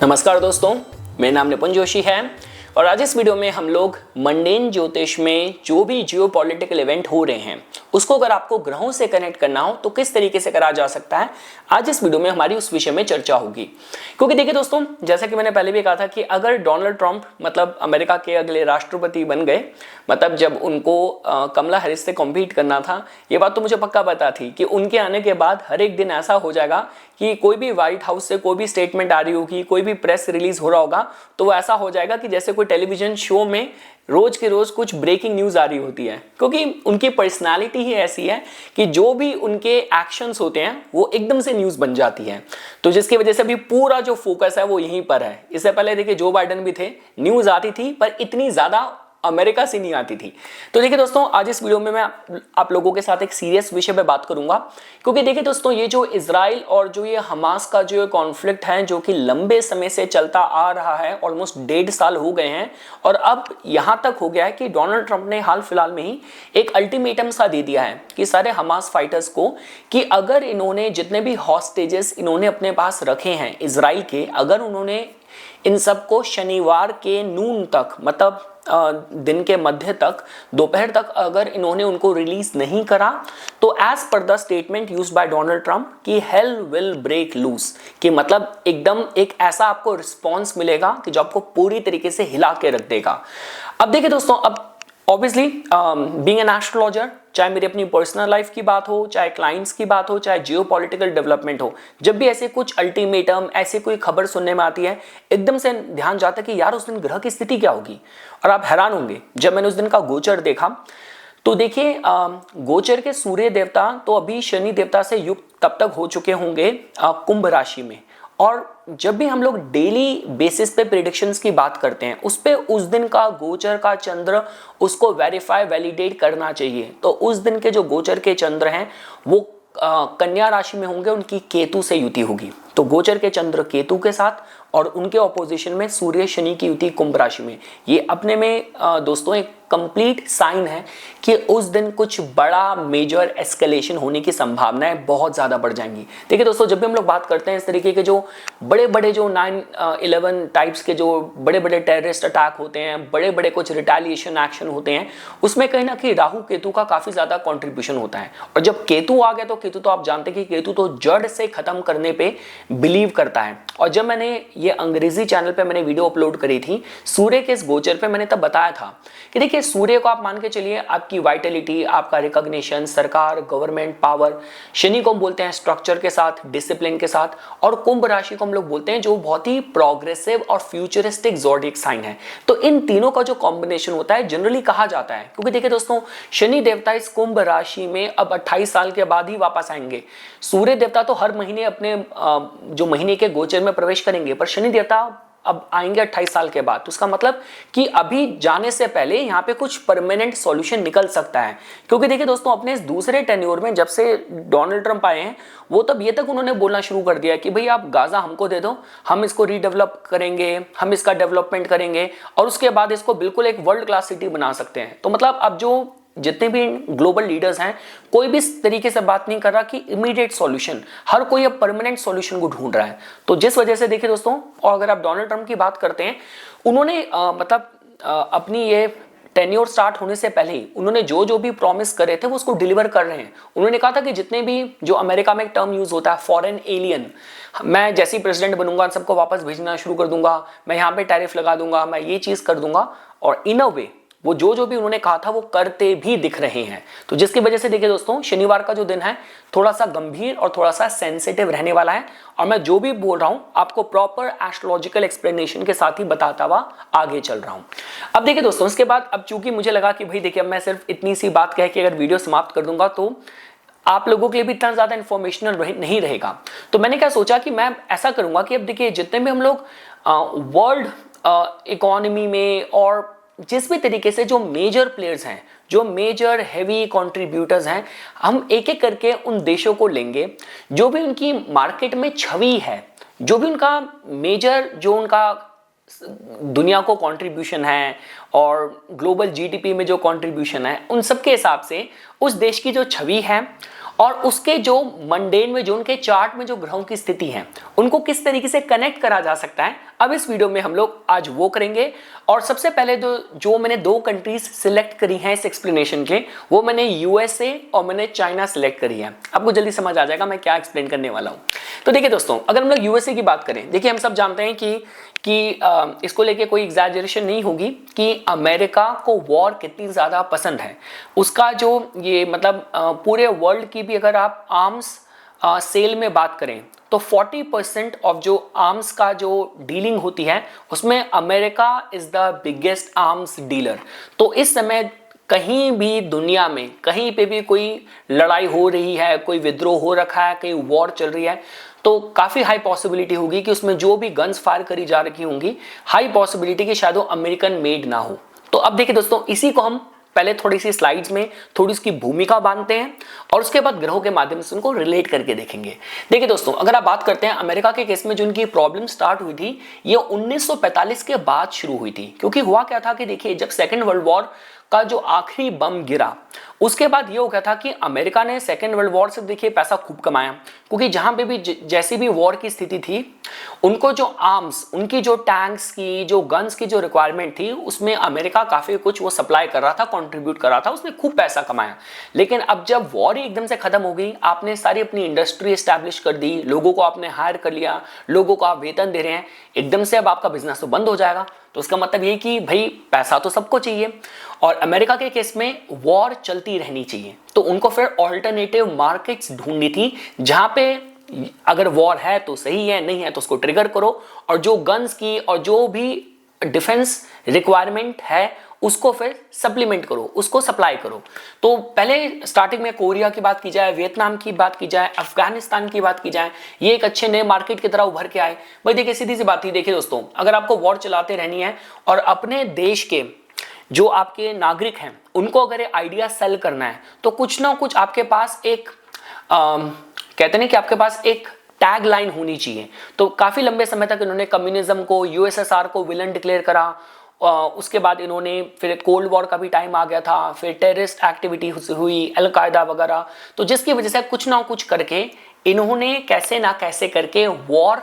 नमस्कार दोस्तों, मेरा नाम निपुन जोशी है और आज इस वीडियो में हम लोग मंडेन ज्योतिष में जो भी जियो पॉलिटिकल इवेंट हो रहे हैं उसको अगर आपको ग्रहों से कनेक्ट करना हो तो किस तरीके से करा जा सकता है, आज इस वीडियो में हमारी उस विषय में चर्चा होगी। क्योंकि देखिए दोस्तों, जैसा कि मैंने पहले भी कहा था कि अगर डोनाल्ड ट्रंप मतलब अमेरिका के अगले राष्ट्रपति बन गए, मतलब जब उनको कमला हैरिस से कॉम्पीट करना था, ये बात तो मुझे पक्का पता थी कि उनके आने के बाद हर एक दिन ऐसा हो जाएगा कि कोई भी व्हाइट हाउस से कोई भी स्टेटमेंट आ रही होगी, कोई भी प्रेस रिलीज हो रहा होगा तो वो ऐसा हो जाएगा कि जैसे कोई टेलीविजन शो में रोज के रोज कुछ ब्रेकिंग न्यूज आ रही होती है। क्योंकि उनकी पर्सनालिटी ही ऐसी है कि जो भी उनके एक्शंस होते हैं वो एकदम से न्यूज बन जाती है। तो जिसकी वजह से अभी पूरा जो फोकस है वो यहीं पर है। इससे पहले देखिए जो बाइडेन भी थे, न्यूज आती थी पर इतनी ज्यादा अमेरिका से नहीं आती थी। तो देखिए दोस्तों, आज इस वीडियो में मैं आप लोगों के साथ एक सीरियस विषय पे बात करूंगा। क्योंकि देखिए दोस्तों, ये जो इजराइल और जो ये हमास का जो कॉन्फ्लिक्ट है जो कि लंबे समय से चलता आ रहा है, ऑलमोस्ट 1.5 साल हो गए हैं और अब यहां तक हो गया है कि डोनाल्ड ट्रंप ने हाल फिलहाल में ही एक अल्टीमेटम सा दे दिया है कि सारे हमास फाइटर्स को कि अगर इन्होंने जितने भी हॉस्टेजेस इन्होंने अपने पास रखे हैं इजराइल के, अगर उन्होंने इन सबको शनिवार के नून तक, मतलब दिन के मध्य तक, दोपहर तक अगर इन्होंने उनको रिलीज नहीं करा तो as per the statement used by Donald Trump कि हेल विल ब्रेक लूज, कि मतलब एकदम एक ऐसा आपको रिस्पॉन्स मिलेगा कि जो आपको पूरी तरीके से हिला के रख देगा। अब देखिए दोस्तों, अब ऑब्वियसली बीइंग एन एस्ट्रोलॉजर, चाहे मेरी अपनी पर्सनल लाइफ की बात हो, चाहे क्लाइंट्स की बात हो, चाहे जियोपॉलिटिकल डेवलपमेंट हो, जब भी ऐसे कुछ अल्टीमेटम, ऐसे कोई खबर सुनने में आती है, एकदम से ध्यान जाता है कि यार उस दिन ग्रह की स्थिति क्या होगी। और आप हैरान होंगे, जब मैंने उस दिन का गोचर देखा तो देखिए गोचर के सूर्य देवता तो अभी शनि देवता से युक्त तब तक हो चुके होंगे कुंभ राशि में। और जब भी हम लोग डेली बेसिस पे प्रेडिक्शंस की बात करते हैं उस पे उस दिन का गोचर का चंद्र उसको वेरीफाई वैलिडेट करना चाहिए। तो उस दिन के जो गोचर के चंद्र हैं वो कन्या राशि में होंगे, उनकी केतु से युति होगी। तो गोचर के चंद्र केतु के साथ और उनके ऑपोजिशन में सूर्य शनि की युति कुंभ राशि में, ये अपने में दोस्तों एक कंप्लीट साइन है कि उस दिन कुछ बड़ा मेजर एस्केलेशन होने की संभावनाएं बहुत ज्यादा बढ़ जाएंगी। देखिए दोस्तों, जब भी हम लोग बात करते हैं इस तरीके के जो बड़े बड़े जो 9/11 टाइप्स के जो बड़े बड़े टेररिस्ट अटैक होते हैं, बड़े बड़े कुछ रिटेलिएशन एक्शन होते हैं, उसमें कहीं ना कहीं राहु केतु का काफी ज्यादा कॉन्ट्रीब्यूशन होता है। और जब केतु आ गया तो केतु तो आप जानते हैं कि केतु तो जड़ से खत्म करने पे बिलीव करता है। और जब मैंने ये अंग्रेजी चैनल पे मैंने वीडियो अपलोड करी थी सूर्य के इस गोचर पे, मैंने तब बताया था कि देखिए सूर्य को आप मान के चलिए आपकी वाइटलिटी, आपका रिकॉग्निशन, सरकार, गवर्नमेंट, पावर। शनि को हम बोलते हैं स्ट्रक्चर के साथ, डिसिप्लिन के साथ। और कुंभ राशि को हम लोग बोलते हैं जो बहुत ही प्रोग्रेसिव और फ्यूचरिस्टिक ज़ोडिएक साइन है। तो इन तीनों का जो कॉम्बिनेशन होता है जनरली कहा जाता है, क्योंकि देखिए दोस्तों, शनि देवता इस कुंभ राशि में अब 28 साल के बाद ही वापस आएंगे। सूर्य देवता तो हर महीने अपने जो महीने के गोचर में प्रवेश करेंगे, पर शनि देवता अब आएंगे 28 साल के बाद। तो उसका मतलब कि अभी जाने से पहले यहाँ पे कुछ परमानेंट सॉल्यूशन निकल सकता है। क्योंकि देखिए दोस्तों, अपने इस दूसरे टेन्योर में जब से डोनाल्ड ट्रंप आए हैं वो तब ये तक उन्होंने बोलना शुरू कर दिया कि भाई आप गाजा हमको दे दो, हम इसको रीडेवलप करेंगे, हम इसका डेवलपमेंट करेंगे और उसके बाद इसको बिल्कुल एक वर्ल्ड क्लास सिटी बना सकते हैं। तो मतलब अब जो जितने भी ग्लोबल लीडर्स हैं, कोई भी इस तरीके से बात नहीं कर रहा कि इमीडिएट सॉल्यूशन, हर कोई अब परमानेंट सॉल्यूशन को ढूंढ रहा है। तो जिस वजह से देखिए दोस्तों, और अगर आप डोनाल्ड ट्रंप की बात करते हैं, उन्होंने अपनी ये टेन्योर स्टार्ट होने से पहले ही उन्होंने जो जो भी प्रॉमिस करे थे वो उसको डिलीवर कर रहे हैं। उन्होंने कहा था कि जितने भी, जो अमेरिका में एक टर्म यूज होता है फॉरेन एलियन, मैं जैसे ही प्रेसिडेंट बनूंगा सबको वापस भेजना शुरू कर दूंगा, मैं यहाँ पे टैरिफ लगा दूंगा, मैं ये चीज कर दूंगा। और इन अ वे वो जो भी उन्होंने कहा था वो करते भी दिख रहे हैं। तो जिसकी वजह से देखिए दोस्तों, शनिवार का जो दिन है थोड़ा सा गंभीर और थोड़ा सा सेंसिटिव रहने वाला है। और मैं जो भी बोल रहा हूं आपको प्रॉपर एस्ट्रोलॉजिकल एक्सप्लेनेशन के साथ ही बताता हुआ आगे चल रहा हूं। अब देखिए दोस्तों, इसके बाद अब चूंकि मुझे लगा कि भाई देखिए, अब मैं सिर्फ इतनी सी बात कह के अगर वीडियो समाप्त कर दूंगा तो आप लोगों के लिए भी इतना ज्यादा इंफॉर्मेशनल नहीं रहेगा। तो मैंने क्या सोचा कि मैं ऐसा करूंगा कि अब देखिए जितने भी हम लोग वर्ल्ड इकोनॉमी में और जिस भी तरीके से जो मेजर प्लेयर्स हैं, जो मेजर हैवी कंट्रीब्यूटर्स हैं, हम एक एक करके उन देशों को लेंगे जो भी उनकी मार्केट में छवि है, जो भी उनका मेजर, जो उनका दुनिया को कंट्रीब्यूशन है और ग्लोबल जीडीपी में जो कंट्रीब्यूशन है, उन सब के हिसाब से उस देश की जो छवि है और उसके जो मंडेन में, जो उनके चार्ट में जो ग्रहों की स्थिति है, उनको किस तरीके से कनेक्ट करा जा सकता है, अब इस वीडियो में हम लोग आज वो करेंगे। और सबसे पहले जो मैंने 2 कंट्रीज सिलेक्ट करी हैं इस एक्सप्लेनेशन के, वो मैंने यूएसए और मैंने चाइना सिलेक्ट करी है। आपको जल्दी समझ आ जाएगा मैं क्या एक्सप्लेन करने वाला हूं। तो देखिए दोस्तों, अगर हम लोग यूएसए की बात करें, देखिए हम सब जानते हैं कि इसको लेके कोई एग्जैजरेशन नहीं होगी कि अमेरिका को वॉर कितनी ज़्यादा पसंद है। उसका जो ये मतलब पूरे वर्ल्ड की भी अगर आप आर्म्स सेल में बात करें तो 40% ऑफ जो आर्म्स का जो डीलिंग होती है उसमें America is the biggest arms dealer. तो इस समय कहीं भी दुनिया में कहीं पे भी कोई लड़ाई हो रही है, कोई विद्रोह हो रखा है, कहीं वॉर चल रही है, तो काफ़ी हाई पॉसिबिलिटी होगी कि उसमें जो भी गन्स फायर करी जा रही होंगी, हाई पॉसिबिलिटी कि शायद वो अमेरिकन मेड ना हो। तो अब देखिए दोस्तों, इसी को हम पहले थोड़ी सी स्लाइड्स में थोड़ी उसकी भूमिका बांधते हैं और उसके बाद ग्रहों के माध्यम से उनको रिलेट करके देखेंगे। देखिए दोस्तों, अगर आप बात करते हैं अमेरिका के केस में, जो उनकी प्रॉब्लम स्टार्ट हुई थी ये 1945 के बाद शुरू हुई थी। क्योंकि हुआ क्या था कि देखिए, जब सेकेंड वर्ल्ड वॉर का जो आखिरी बम गिरा, उसके बाद ये हो गया था कि अमेरिका ने सेकेंड वर्ल्ड वॉर से देखिए पैसा खूब कमाया। क्योंकि जहां पे भी जैसी भी वॉर की स्थिति थी, उनको जो आर्म्स, उनकी जो टैंक्स की, जो गन्स की जो रिक्वायरमेंट थी, उसमें अमेरिका काफी कुछ वो सप्लाई कर रहा था, कंट्रीब्यूट कर रहा था, उसने खूब पैसा कमाया। लेकिन अब जब वॉर ही एकदम से खत्म हो गई, आपने सारी अपनी इंडस्ट्री एस्टैब्लिश कर दी, लोगों को आपने हायर कर लिया, लोगों को आप वेतन दे रहे हैं, एकदम से अब आपका बिजनेस तो बंद हो जाएगा। तो उसका मतलब ये कि भाई पैसा तो सबको चाहिए, और अमेरिका के केस में वॉर चलती रहनी चाहिए। तो उनको फिर ऑल्टरनेटिव मार्केट्स ढूंढनी थी, जहां पे अगर वॉर है तो सही है, नहीं है तो उसको ट्रिगर करो, और जो गन्स की और जो भी डिफेंस रिक्वायरमेंट है उसको फिर सप्लीमेंट करो, उसको सप्लाई करो। तो पहले स्टार्टिंग में कोरिया की बात की जाए, वियतनाम की बात की जाए, अफगानिस्तान की बात की जाए, ये एक अच्छे नए मार्केट की तरह उभर के आए। भाई देखिए, सीधी सी बात ही, देखिए दोस्तों, अगर आपको वॉर चलाते रहनी है और अपने देश के जो आपके नागरिक हैं उनको अगर ये आइडिया सेल करना है, तो कुछ ना कुछ आपके पास एक कहते हैं कि आपके पास एक टैग लाइन होनी चाहिए। तो काफी लंबे समय तक इन्होंने कम्युनिज्म को, यूएसएसआर को विलन डिक्लेयर करा। उसके बाद इन्होंने फिर कोल्ड वॉर का भी टाइम आ गया था, फिर टेररिस्ट एक्टिविटी हुई, अलकायदा वगैरह। तो जिसकी वजह से कुछ ना कुछ करके इन्होंने कैसे ना कैसे करके वॉर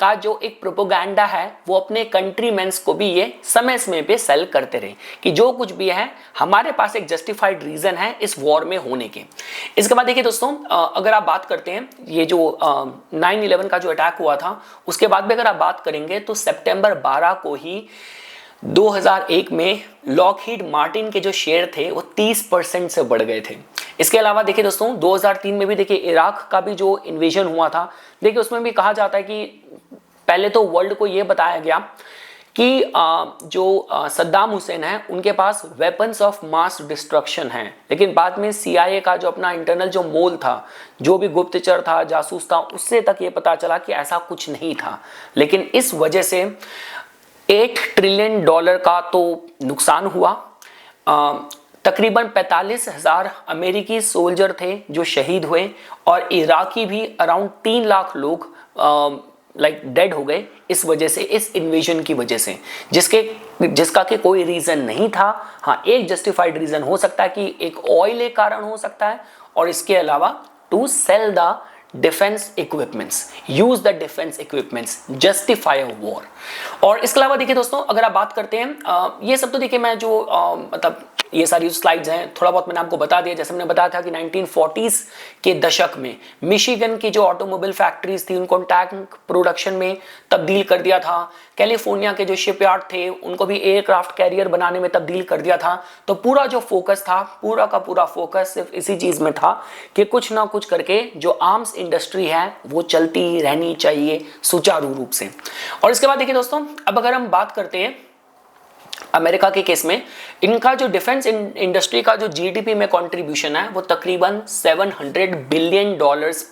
का जो एक प्रोपोगंडा है वो अपने कंट्रीमेंस को भी ये समय समय पे सेल करते रहे कि जो कुछ भी है हमारे पास एक जस्टिफाइड रीजन है इस वॉर में होने के। इसके बाद देखिए दोस्तों, अगर आप बात करते हैं ये जो 9/11 का जो अटैक हुआ था, उसके बाद भी अगर आप बात करेंगे तो सितंबर 12 को ही 2001 में लॉकहीड मार्टिन के जो शेयर थे वो 30% से बढ़ गए थे। इसके अलावा देखिए दोस्तों, 2003 में भी देखिए इराक का भी जो इन्वेजन हुआ था, देखिए उसमें भी कहा जाता है कि पहले तो वर्ल्ड को ये बताया गया कि जो सद्दाम हुसैन है उनके पास वेपन्स ऑफ मास डिस्ट्रक्शन हैं। लेकिन बाद में CIA का जो अपना इंटरनल जो मोल था, जो भी गुप्तचर था, जासूस था, उससे तक ये पता चला कि ऐसा कुछ नहीं था। लेकिन इस वजह से $8 ट्रिलियन का तो नुकसान हुआ। तकरीबन 45,000 अमेरिकी सोल्जर थे जो शहीद हुए, और इराकी भी अराउंड 3 लाख लोग डेड हो गए इस वजह से, इस इन्वेजन की वजह से, जिसका कि कोई रीजन नहीं था। हाँ, एक जस्टिफाइड रीजन हो सकता है कि एक ऑयल एक कारण हो सकता है, और इसके अलावा to sell the defence equipments, use the defence equipments, justify a war. और इसके अलावा देखिए दोस्तों, अगर आप बात करते हैं, ये सब तो देखिए मैं जो मतलब ये सारी स्लाइड्स हैं, थोड़ा बहुत मैंने आपको बता दिया। जैसे मैंने बताया था कि 1940s के दशक में मिशिगन की जो ऑटोमोबाइल फैक्ट्रीज थी उनको टैंक प्रोडक्शन में तब्दील कर दिया था। कैलिफोर्निया के जो शिपयार्ड थे उनको भी एयरक्राफ्ट कैरियर बनाने में तब्दील कर दिया था। तो पूरा जो फोकस था, पूरा का पूरा फोकस सिर्फ इसी चीज में था कि कुछ ना कुछ करके जो आर्म्स इंडस्ट्री है वो चलती रहनी चाहिए सुचारू रूप से। और इसके बाद देखिए दोस्तों, अब अगर हम बात करते हैं अमेरिका के केस में, इनका जो डिफेंस इंडस्ट्री का जो जीडीपी में कंट्रीब्यूशन है वो तकरीबन $700 बिलियन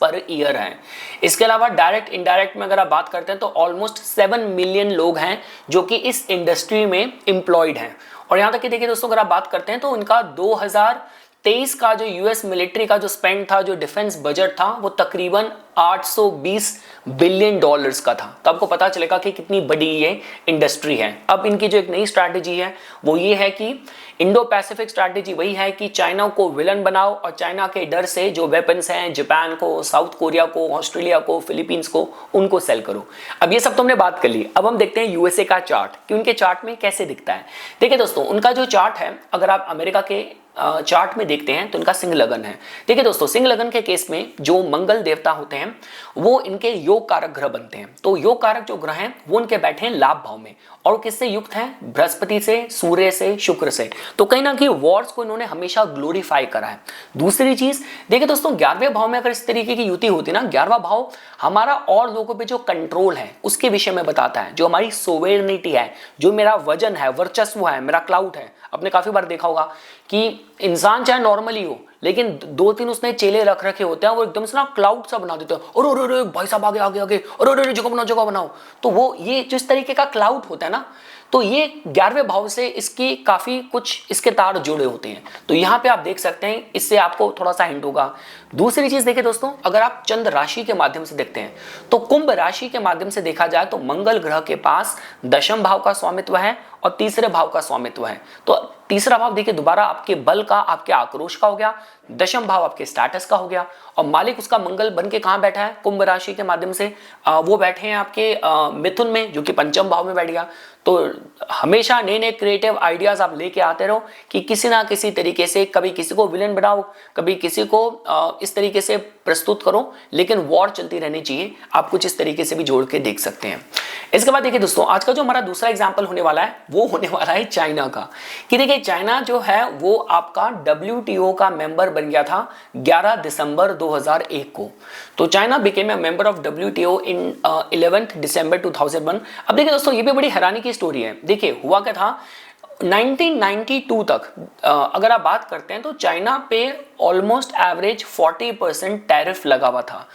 पर ईयर है। इसके अलावा डायरेक्ट इनडायरेक्ट में अगर आप बात करते हैं तो ऑलमोस्ट 7 मिलियन लोग हैं जो कि इस इंडस्ट्री में एम्प्लॉयड हैं। और यहाँ तक कि देखिए दोस्तों, अगर आप बात करते हैं तो इनका 2023 का जो यूएस मिलिट्री का जो स्पेंड था, जो डिफेंस बजट था, वो तकरीबन 820 बिलियन डॉलर्स का था। तो आपको पता चलेगा कि कितनी बड़ी ये इंडस्ट्री है। अब इनकी जो एक नई स्ट्रैटेजी है वो ये है कि इंडो पैसिफिक स्ट्रैटेजी वही है कि चाइना को विलन बनाओ और चाइना के डर से जो वेपन्स हैं जापान को, साउथ कोरिया को, ऑस्ट्रेलिया को, फिलीपींस को, उनको सेल करो। अब ये सब तो हमने बात कर ली। अब हम देखते हैं यूएसए का चार्ट कि उनके चार्ट में कैसे दिखता है। देखिए दोस्तों, उनका जो चार्ट है, अगर आप अमेरिका के चार्ट में देखते हैं तो इनका सिंह लगन है। देखिए दोस्तों, सिंह लगन के केस में जो मंगल देवता होते हैं वो इनके योग कारक ग्रह बनते हैं। तो योग कारक जो ग्रह हैं वो इनके बैठे हैं लाभ भाव में, और किससे युक्त हैं? बृहस्पति से, सूर्य से, शुक्र से। तो कहीं ना कहीं वॉर्स को इन्होंने हमेशा ग्लोरीफाई करा है। दूसरी चीज देखिए दोस्तों, 11वें भाव में अगर इस तरीके की युति होती ना, 11वां भाव हमारा और लोगों पे जो कंट्रोल है उसके विषय में बताता है, जो हमारी सोवेरेनिटी है, जो मेरा वजन है, वर्चस्व है, मेरा क्लाउड है। आपने काफी बार देखा होगा कि इंसान चाहे नॉर्मली हो, लेकिन 2-3 उसने चेले रख रखे होते हैं, वो एकदम से ना क्लाउड सा बना देते हैं, और अरे भाई साहब आगे आगे आगे, अरे जगह बनाओ। तो वो ये जिस तरीके का क्लाउड होता है ना, तो ये 11वें भाव से इसकी काफी कुछ इसके तार जुड़े होते हैं। तो यहाँ पे आप देख सकते हैं, इससे आपको थोड़ा सा हिंट होगा। दूसरी चीज देखिए दोस्तों, अगर आप चंद्र राशि के माध्यम से देखते हैं तो कुंभ राशि के माध्यम से देखा जाए तो मंगल ग्रह के पास 10वें भाव का स्वामित्व है और 3रे भाव का स्वामित्व है। तो तीसरा भाव देखिए दोबारा आपके बल का, आपके आक्रोश का हो गया, 10वां भाव आपके स्टेटस का हो गया, और मालिक उसका मंगल बन के कहां बैठा है? कुंभ राशि के माध्यम से वो बैठे हैं आपके मिथुन में, जो कि 5वें भाव में बैठ गया। तो हमेशा नए नए क्रिएटिव आइडियाज आप लेके आते रहो कि किसी ना किसी तरीके से कभी किसी को विलेन बनाओ, कभी किसी को इस तरीके से प्रस्तुत करो, लेकिन वॉर चलती रहनी चाहिए। आप कुछ इस तरीके से भी जोड़ के देख सकते हैं। इसके बाद देखिए दोस्तों, आज का जो हमारा दूसरा एग्जाम्पल होने वाला है वो होने वाला है चाइना का। कि देखिए चाइना जो है वो आपका WTO का मेंबर बन गया था 11 दिसंबर 2001 को। तो China became a member of WTO इन 11 दिसंबर 2001। अब देखिए दोस्तों, ये भी बड़ी हैरानी की स्टोरी है। देखिए हुआ क्या था, 1992 तक अगर आप बात करते हैं तो चाइना पे ऑलमोस्ट एवरेज 40% टैरिफ लगा हुआ था,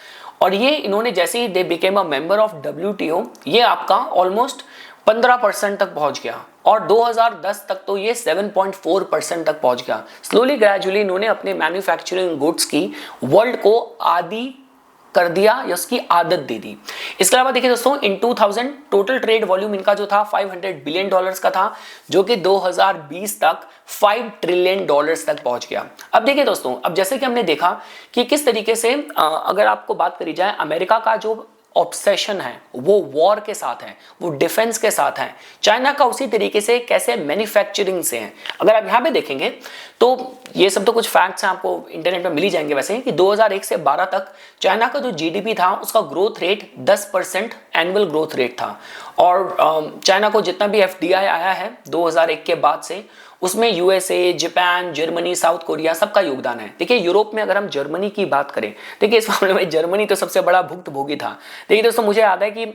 और ये इन्होंने जैसे ही they became a member of WTO, ये आपका ऑलमोस्ट 15% तक पहुंच गया, और 2010 तक तो ये 7.4% तक पहुंच गया। स्लोली ग्रेजुअली इन्होंने अपने मैन्युफैक्चरिंग गुड्स की वर्ल्ड को आदि कर दिया या उसकी आदत दे दी। इसके अलावा देखिए दोस्तों, इन 2000 टोटल ट्रेड वॉल्यूम इनका जो था 500 बिलियन डॉलर्स का था, जो कि 2020 तक 5 ट्रिलियन डॉलर्स तक पहुंच गया। अब देखिए दोस्तों, अब जैसे कि हमने देखा कि किस तरीके से अगर आपको बात करी जाए, अमेरिका का जो ऑब्सेशन है वो वॉर के साथ है, वो डिफेंस के साथ है। चाइना का उसी तरीके से कैसे मैन्युफैक्चरिंग से है। अगर आप यहाँ पे देखेंगे तो ये सब तो कुछ फैक्ट्स हैं, आपको इंटरनेट पे मिल ही जाएंगे वैसे, कि 2001 से 12 तक चाइना का जो GDP था उसका growth rate 10% annual growth rate था। और चाइना को जितना भी FDI आया है 2001 के बाद से, उसमें USA, Japan, Germany, south Korea सबका योगदान है। देखिए यूरोप में अगर हम जर्मनी की बात करें, देखिए इस मामले में जर्मनी तो सबसे बड़ा भुक्तभोगी था। देखिए दोस्तों, मुझे याद है कि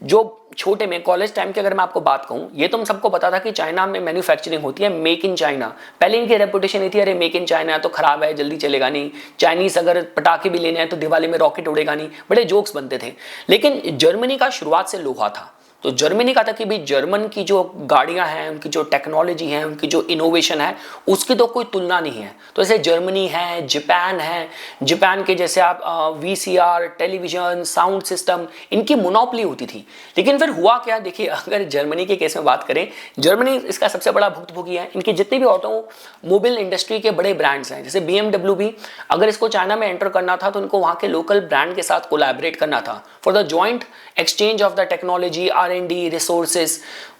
जो छोटे में कॉलेज टाइम की अगर मैं आपको बात कहूं, ये तो हम सबको पता था कि चाइना में मैन्युफैक्चरिंग होती है, मेक इन चाइना। पहले इनकी रेपुटेशन ये थी, अरे मेक इन चाइना तो खराब है, जल्दी चलेगा नहीं, चाइनीज अगर पटाखे भी लेने हैं तो दिवाली में रॉकेट उड़ेगा नहीं, बड़े जोक्स बनते थे। लेकिन जर्मनी का शुरुआत से लोहा था। तो जर्मनी का था कि भाई जर्मन की जो गाड़ियां हैं, उनकी जो टेक्नोलॉजी है, उनकी जो इनोवेशन है, उसकी तो कोई तुलना नहीं है। तो जैसे जर्मनी है, जापान है, जापान के जैसे आप VCR, टेलीविजन, साउंड सिस्टम, इनकी मोनोपोली होती थी। लेकिन फिर हुआ क्या, देखिए अगर जर्मनी के केस में बात करें, जर्मनी इसका सबसे बड़ा भुक्तभोगी है। इनके जितने भी ऑटोमोबाइल इंडस्ट्री के बड़े ब्रांड्स हैं, जैसे BMW भी, अगर इसको चाइना में एंटर करना था तो इनको वहाँ के लोकल ब्रांड के साथ कोलैबोरेट करना था for the joint exchange of the technology, R&D, resources.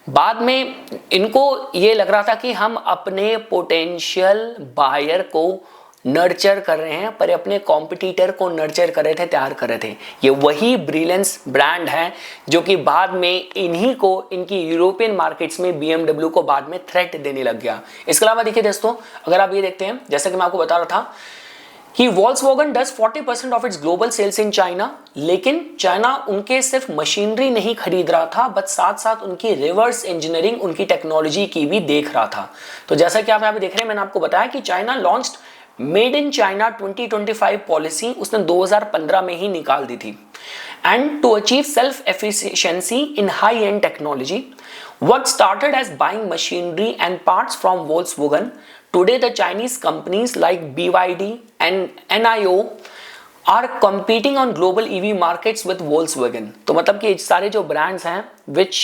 बाद में इनको ये लग रहा था कि हम अपने पोटेंशियल बायर को नर्चर कर रहे हैं, पर अपने कॉम्पिटिटर को नर्चर कर रहे थे, तैयार कर रहे थे। ये वही ब्रिलियंस ब्रांड है जो कि बाद में इन्हीं को, इनकी यूरोपियन मार्केट्स में BMW को बाद में थ्रेट देने लग गया। इसके अलावा देखिए दोस्तों, अगर आप ये देखते हैं, जैसे कि मैं आपको बता रहा था कि Volkswagen does 40% of its global sales in China, लेकिन चाइना उनके सिर्फ मशीनरी नहीं खरीद रहा था, बट साथ साथ उनकी रिवर्स इंजीनियरिंग, उनकी टेक्नोलॉजी की भी देख रहा था। तो जैसा कि आप यहाँ पे देख रहे हैं, मैंने आपको बताया कि China launched made in China 2025 policy उसने 2015 में ही निकाल दी थी। And to achieve self efficiency in high end technology, What started as buying machinery and parts from Volkswagen, today the Chinese companies like BYD and NIO are competing on global EV markets with Volkswagen। तो मतलब कि सारे जो brands हैं which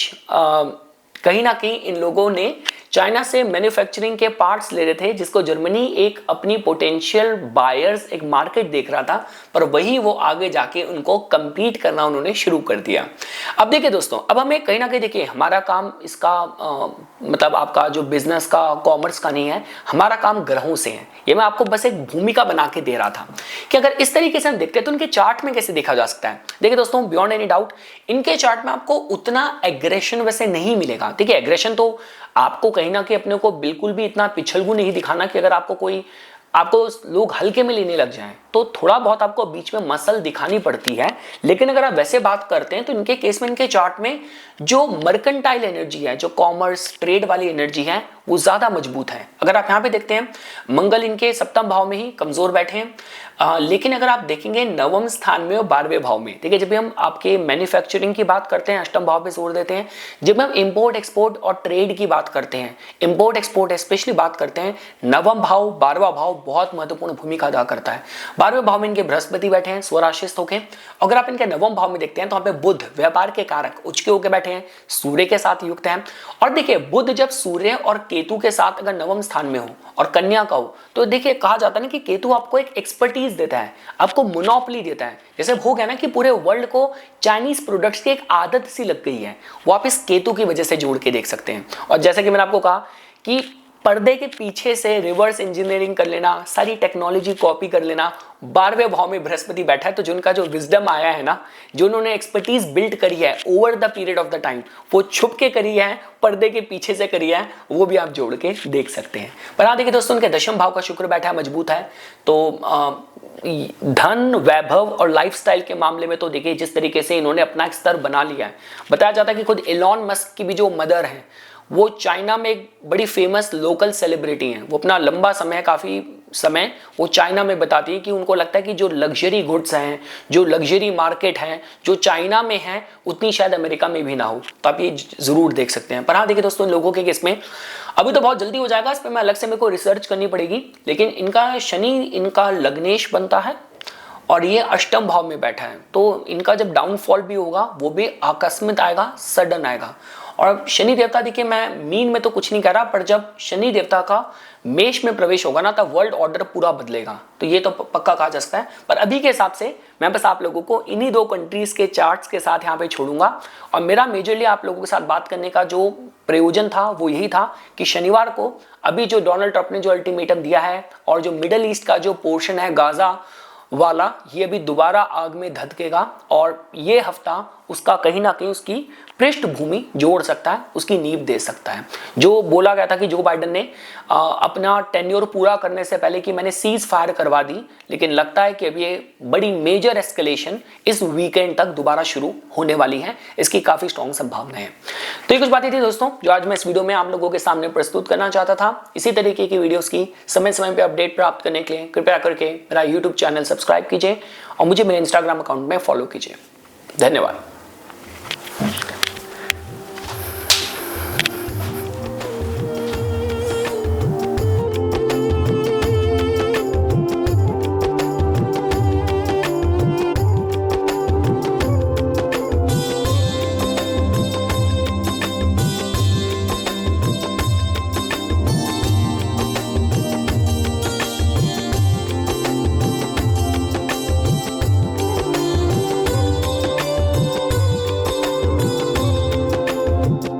कहीं ना कहीं इन लोगों ने चाइना से मैन्युफैक्चरिंग के पार्ट्स ले रहे थे, जिसको जर्मनी एक अपनी पोटेंशियल बायर्स एक मार्केट देख रहा था, पर वही वो आगे जाके उनको compete करना उन्होंने शुरू कर दिया। अब देखिए दोस्तों, अब हमें कहीं ना कहीं देखिए हमारा काम इसका मतलब आपका जो बिजनेस का कॉमर्स का नहीं है, हमारा काम ग्रहों से है। ये मैं आपको बस एक भूमिका बना के दे रहा था कि अगर इस तरीके से हम देखते हैं तो उनके चार्ट में कैसे देखा जा सकता है। देखिए दोस्तों, बियॉन्ड एनी डाउट इनके चार्ट में आपको उतना एग्रेशन वैसे नहीं मिलेगा। ठीक है, एग्रेशन तो आपको कहीं ना कहीं अपने को बिल्कुल भी इतना पिछलगू नहीं दिखाना कि अगर आपको लोग हल्के में लेने लग जाएं, तो थोड़ा बहुत आपको बीच में मसल दिखानी पड़ती है। लेकिन अगर आप वैसे बात करते हैं तो इनके केस में इनके चार्ट में जो मर्केंटाइल एनर्जी है, जो कॉमर्स ट्रेड वाली एनर्जी है, वो ज्यादा मजबूत है। अगर आप यहां पे देखते हैं, मंगल इनके सप्तम भाव में ही कमजोर बैठे हैं, लेकिन अगर आप देखेंगे नवम स्थान में और 12वें भाव में। ठीक है, जब भी हम आपके मैन्युफैक्चरिंग की बात करते हैं अष्टम भाव पे जोर देते हैं, जब हम इंपोर्ट एक्सपोर्ट और ट्रेड की बात करते हैं, इंपोर्ट एक्सपोर्ट स्पेशली बात करते हैं, नवम भाव 12वां भाव बहुत महत्वपूर्ण भूमिका अदा करता है। 12वें भाव में इनके बृहस्पति बैठे हैं स्वराशिस्त होकर। अगर आप इनके नवम भाव में देखते हैं तो वहां पे बुध व्यापार के कारक उच्च के होकर बैठे हैं, सूर्य के साथ युक्त हैं। और देखिए बुध जब सूर्य और केतु के साथ अगर नवम स्थान में हो और कन्या का हो, तो देखिए कहा जाता है ना कि केतु आपको एक एक्सपर्टीज देता है, आपको मोनोपोली देता है। जैसे हो गया ना कि पूरे वर्ल्ड को चाइनीज प्रोडक्ट्स की एक आदत सी लग गई है, वो आप इस केतु की वजह से जोड़ के देख सकते हैं। और जैसे कि मैंने आपको कहा कि पर्दे के पीछे से रिवर्स इंजीनियरिंग कर लेना, सारी टेक्नोलॉजी कॉपी कर लेना। 12वें भाव में बृहस्पति बैठा है, तो जो उनका जो विजडम आया है ना, जो उन्होंने एक्सपर्टीज बिल्ड करी है over the period of the time, वो छुप के करी है, पर्दे के पीछे से करी है, वो भी आप जोड़ के देख सकते हैं। पर हाँ देखिए दोस्तों, उनके दशम भाव का शुक्र बैठा है, मजबूत है। तो धन वैभव और लाइफस्टाइल के मामले में तो देखिए जिस तरीके से इन्होंने अपना एक स्तर बना लिया है। बताया जाता है कि खुद एलॉन मस्क की भी जो मदर है, वो चाइना में एक बड़ी फेमस लोकल सेलिब्रिटी हैं। वो अपना लंबा समय, काफ़ी समय वो चाइना में बताती है कि उनको लगता है कि जो लग्जरी गुड्स हैं, जो लग्जरी मार्केट है, जो चाइना में है, उतनी शायद अमेरिका में भी ना हो। तो आप ये ज़रूर देख सकते हैं। पर हाँ देखिए दोस्तों, लोगों के केस में अभी तो बहुत जल्दी हो जाएगा, इस पर मैं अलग से मेरे को रिसर्च करनी पड़ेगी। लेकिन इनका शनि इनका लग्नेश बनता है और ये अष्टम भाव में बैठा है, तो इनका जब डाउनफॉल भी होगा वो भी आकस्मिक आएगा, सडन आएगा। और शनि देवता देखिए, मैं मीन में तो कुछ नहीं कह रहा, पर जब शनि देवता का मेष में प्रवेश होगा ना, तब वर्ल्ड ऑर्डर पूरा बदलेगा। तो ये तो पक्का कहा जा सकता है। पर अभी के हिसाब से मैं बस आप लोगों को इन्हीं दो कंट्रीज के चार्ट्स के साथ यहाँ पे छोड़ूंगा। और मेरा मेजरली आप लोगों के साथ बात करने का जो प्रयोजन था वो यही था कि शनिवार को अभी जो डोनाल्ड ट्रंप ने जो अल्टीमेटम दिया है और जो मिडल ईस्ट का जो पोर्शन है गाजा वाला, ये भी दोबारा आग में धधकेगा। और ये हफ्ता उसका कहीं ना कहीं उसकी पृष्ठभूमि जोड़ सकता है, उसकी नींव दे सकता है। जो बोला गया था कि जो बाइडेन ने अपना टेन्योर पूरा करने से पहले कि मैंने सीज फायर करवा दी, लेकिन लगता है कि अभी ये बड़ी मेजर एस्केलेशन इस वीकेंड तक दोबारा शुरू होने वाली है। इसकी काफी स्ट्रॉन्ग संभावना है। तो ये कुछ बातें थी दोस्तों जो आज मैं इस वीडियो में आप लोगों के सामने प्रस्तुत करना चाहता था। इसी तरीके की वीडियोस की समय समय पर अपडेट प्राप्त करने के लिए कृपया करके मेरा यूट्यूब चैनल सब्सक्राइब कीजिए और मुझे मेरे इंस्टाग्राम अकाउंट में फॉलो कीजिए। धन्यवाद।